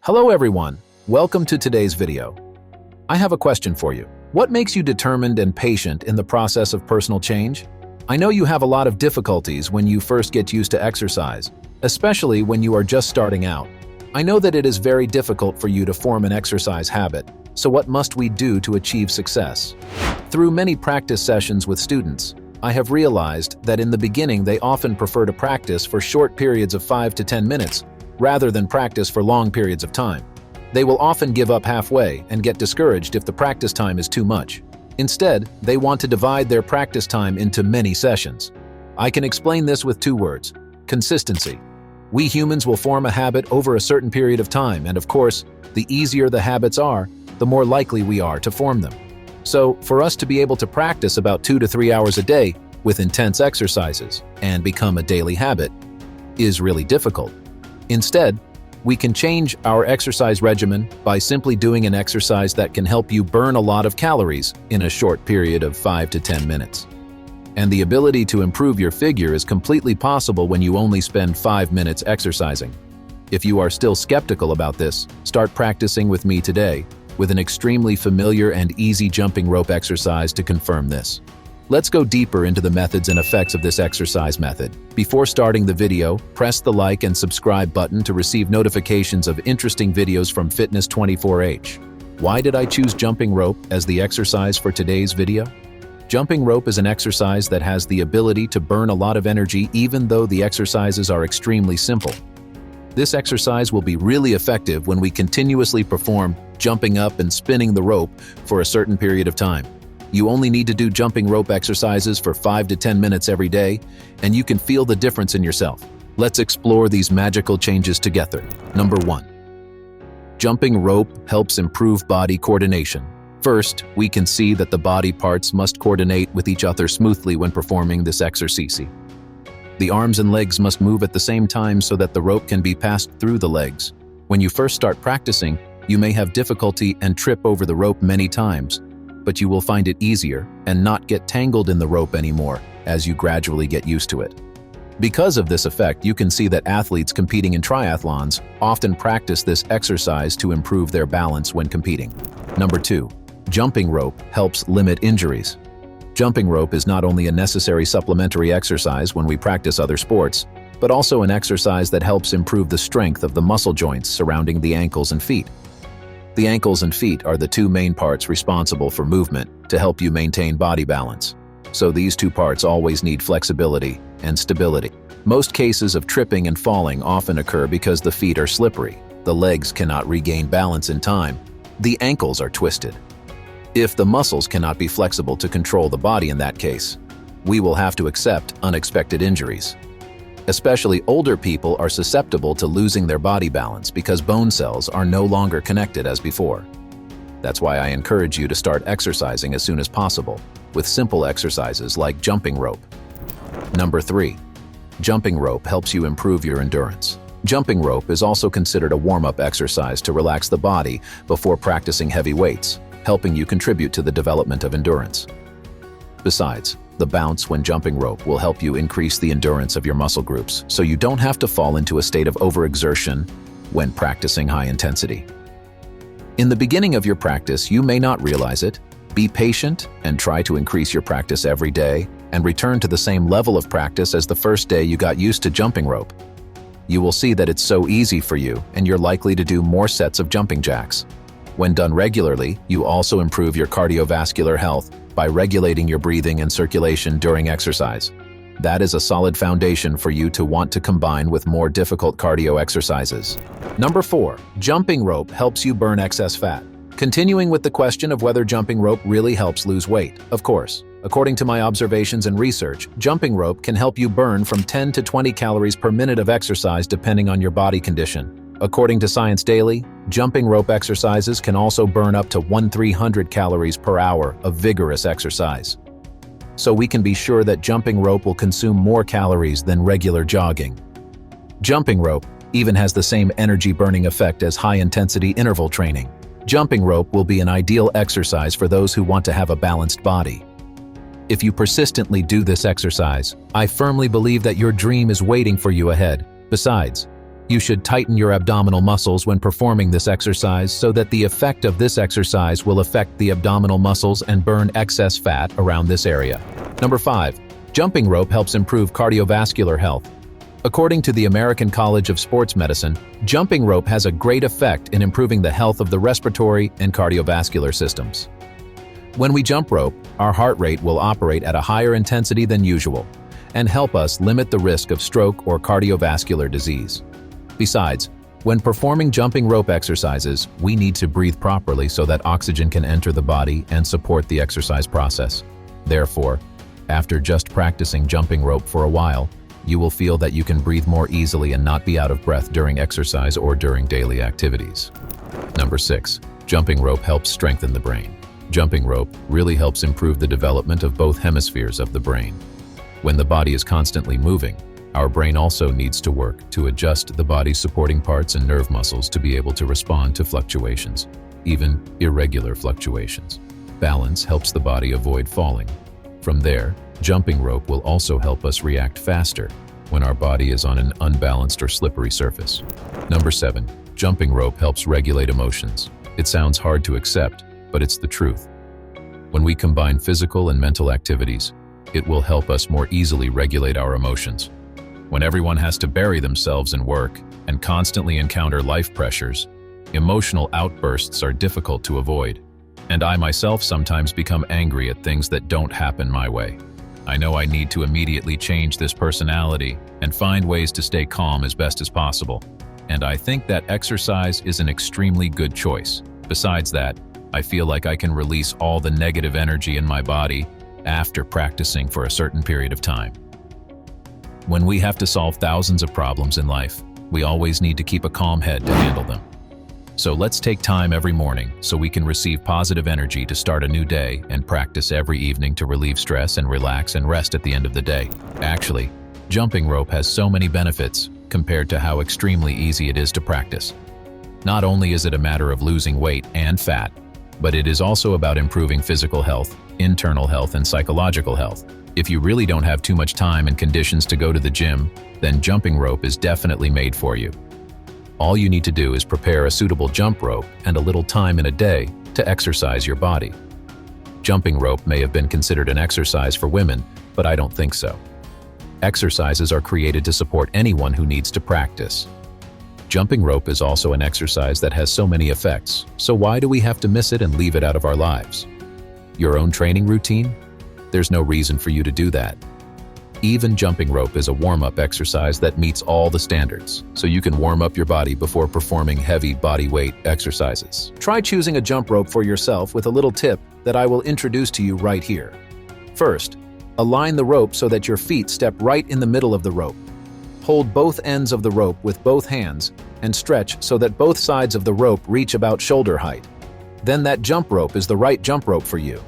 Hello everyone, welcome to today's video. I have a question for you. What makes you determined and patient in the process of personal change? I know you have a lot of difficulties when you first get used to exercise, especially when you are just starting out. I know that it is very difficult for you to form an exercise habit, so what must we do to achieve success? Through many practice sessions with students, I have realized that in the beginning they often prefer to practice for short periods of 5 to 10 minutes, rather than practice for long periods of time. They will often give up halfway and get discouraged if the practice time is too much. Instead, they want to divide their practice time into many sessions. I can explain this with 2 words: consistency. We humans will form a habit over a certain period of time, and of course, the easier the habits are, the more likely we are to form them. So, for us to be able to practice about 2 to 3 hours a day with intense exercises and become a daily habit is really difficult. Instead, we can change our exercise regimen by simply doing an exercise that can help you burn a lot of calories in a short period of 5 to 10 minutes. And the ability to improve your figure is completely possible when you only spend 5 minutes exercising. If you are still skeptical about this, start practicing with me today with an extremely familiar and easy jumping rope exercise to confirm this. Let's go deeper into the methods and effects of this exercise method. Before starting the video, press the like and subscribe button to receive notifications of interesting videos from Fitness24H. Why did I choose jumping rope as the exercise for today's video? Jumping rope is an exercise that has the ability to burn a lot of energy even though the exercises are extremely simple. This exercise will be really effective when we continuously perform jumping up and spinning the rope for a certain period of time. You only need to do jumping rope exercises for 5 to 10 minutes every day, and you can feel the difference in yourself. Let's explore these magical changes together. Number 1. Jumping rope helps improve body coordination. First, we can see that the body parts must coordinate with each other smoothly when performing this exercise. The arms and legs must move at the same time so that the rope can be passed through the legs. When you first start practicing, you may have difficulty and trip over the rope many times, but you will find it easier and not get tangled in the rope anymore as you gradually get used to it. Because of this effect, you can see that athletes competing in triathlons often practice this exercise to improve their balance when competing. Number 2. Jumping rope helps limit injuries. Jumping rope is not only a necessary supplementary exercise when we practice other sports, but also an exercise that helps improve the strength of the muscle joints surrounding the ankles and feet. The ankles and feet are the 2 main parts responsible for movement to help you maintain body balance. So these 2 parts always need flexibility and stability. Most cases of tripping and falling often occur because the feet are slippery, the legs cannot regain balance in time, the ankles are twisted. If the muscles cannot be flexible to control the body in that case, we will have to accept unexpected injuries. Especially older people are susceptible to losing their body balance because bone cells are no longer connected as before. That's why I encourage you to start exercising as soon as possible, with simple exercises like jumping rope. Number 3. Jumping rope helps you improve your endurance. Jumping rope is also considered a warm-up exercise to relax the body before practicing heavy weights, helping you contribute to the development of endurance. Besides, the bounce when jumping rope will help you increase the endurance of your muscle groups, so you don't have to fall into a state of overexertion when practicing high intensity. In the beginning of your practice, you may not realize it. Be patient and try to increase your practice every day and return to the same level of practice as the first day you got used to jumping rope. You will see that it's so easy for you and you're likely to do more sets of jumping jacks. When done regularly, you also improve your cardiovascular health by regulating your breathing and circulation during exercise. That is a solid foundation for you to want to combine with more difficult cardio exercises. Number 4. Jumping rope helps you burn excess fat. Continuing with the question of whether jumping rope really helps lose weight, of course. According to my observations and research, jumping rope can help you burn from 10 to 20 calories per minute of exercise depending on your body condition. According to Science Daily, jumping rope exercises can also burn up to 1,300 calories per hour of vigorous exercise. So we can be sure that jumping rope will consume more calories than regular jogging. Jumping rope even has the same energy-burning effect as high-intensity interval training. Jumping rope will be an ideal exercise for those who want to have a balanced body. If you persistently do this exercise, I firmly believe that your dream is waiting for you ahead. Besides, You should tighten your abdominal muscles when performing this exercise so that the effect of this exercise will affect the abdominal muscles and burn excess fat around this area. Number 5. Jumping rope helps improve cardiovascular health. According to the American College of Sports Medicine, jumping rope has a great effect in improving the health of the respiratory and cardiovascular systems. When we jump rope, our heart rate will operate at a higher intensity than usual and help us limit the risk of stroke or cardiovascular disease. Besides, when performing jumping rope exercises, we need to breathe properly so that oxygen can enter the body and support the exercise process. Therefore, after just practicing jumping rope for a while, you will feel that you can breathe more easily and not be out of breath during exercise or during daily activities. Number 6. Jumping rope helps strengthen the brain. Jumping rope really helps improve the development of both hemispheres of the brain. When the body is constantly moving, our brain also needs to work to adjust the body's supporting parts and nerve muscles to be able to respond to fluctuations, even irregular fluctuations. Balance helps the body avoid falling. From there, jumping rope will also help us react faster when our body is on an unbalanced or slippery surface. Number 7. Jumping rope helps regulate emotions. It sounds hard to accept, but it's the truth. When we combine physical and mental activities, it will help us more easily regulate our emotions. When everyone has to bury themselves in work and constantly encounter life pressures, emotional outbursts are difficult to avoid, and I myself sometimes become angry at things that don't happen my way. I know I need to immediately change this personality and find ways to stay calm as best as possible, and I think that exercise is an extremely good choice. Besides that, I feel like I can release all the negative energy in my body after practicing for a certain period of time. When we have to solve thousands of problems in life, we always need to keep a calm head to handle them. So let's take time every morning so we can receive positive energy to start a new day and practice every evening to relieve stress and relax and rest at the end of the day. Actually, jumping rope has so many benefits compared to how extremely easy it is to practice. Not only is it a matter of losing weight and fat, but it is also about improving physical health, internal health, and psychological health. If you really don't have too much time and conditions to go to the gym, then jumping rope is definitely made for you. All you need to do is prepare a suitable jump rope and a little time in a day to exercise your body. Jumping rope may have been considered an exercise for women, but I don't think so. Exercises are created to support anyone who needs to practice. Jumping rope is also an exercise that has so many effects, so why do we have to miss it and leave it out of our lives? Your own training routine? There's no reason for you to do that. Even jumping rope is a warm-up exercise that meets all the standards, so you can warm up your body before performing heavy body weight exercises. Try choosing a jump rope for yourself with a little tip that I will introduce to you right here. First, align the rope so that your feet step right in the middle of the rope. Hold both ends of the rope with both hands and stretch so that both sides of the rope reach about shoulder height. Then that jump rope is the right jump rope for you.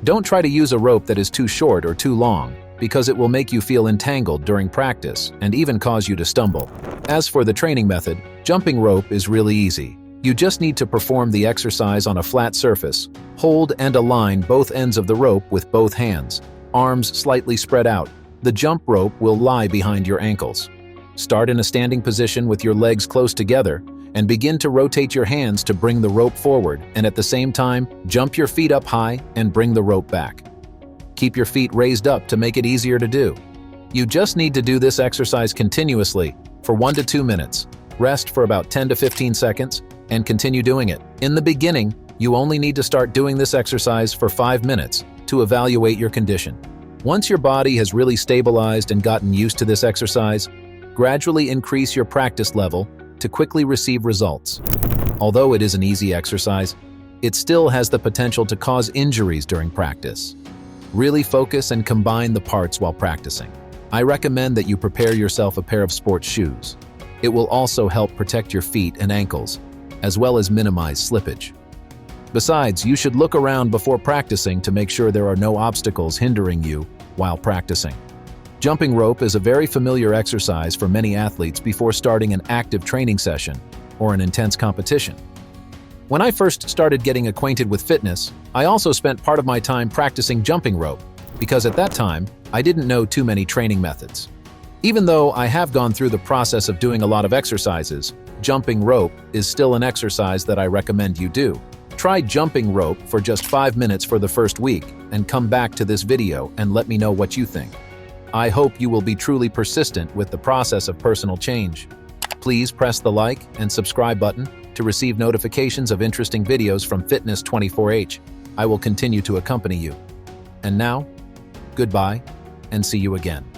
Don't try to use a rope that is too short or too long, because it will make you feel entangled during practice and even cause you to stumble. As for the training method, jumping rope is really easy. You just need to perform the exercise on a flat surface. Hold and align both ends of the rope with both hands, arms slightly spread out. The jump rope will lie behind your ankles. Start in a standing position with your legs close together and begin to rotate your hands to bring the rope forward, and at the same time, jump your feet up high and bring the rope back. Keep your feet raised up to make it easier to do. You just need to do this exercise continuously for 1 to 2 minutes. Rest for about 10 to 15 seconds and continue doing it. In the beginning, you only need to start doing this exercise for 5 minutes to evaluate your condition. Once your body has really stabilized and gotten used to this exercise, gradually increase your practice level to quickly receive results. Although it is an easy exercise, it still has the potential to cause injuries during practice. Really focus and combine the parts while practicing. I recommend that you prepare yourself a pair of sports shoes. It will also help protect your feet and ankles, as well as minimize slippage. Besides, you should look around before practicing to make sure there are no obstacles hindering you while practicing. Jumping rope is a very familiar exercise for many athletes before starting an active training session or an intense competition. When I first started getting acquainted with fitness, I also spent part of my time practicing jumping rope because at that time, I didn't know too many training methods. Even though I have gone through the process of doing a lot of exercises, jumping rope is still an exercise that I recommend you do. Try jumping rope for just 5 minutes for the first week and come back to this video and let me know what you think. I hope you will be truly persistent with the process of personal change. Please press the like and subscribe button to receive notifications of interesting videos from Fitness 24H. I will continue to accompany you. And now, goodbye and see you again.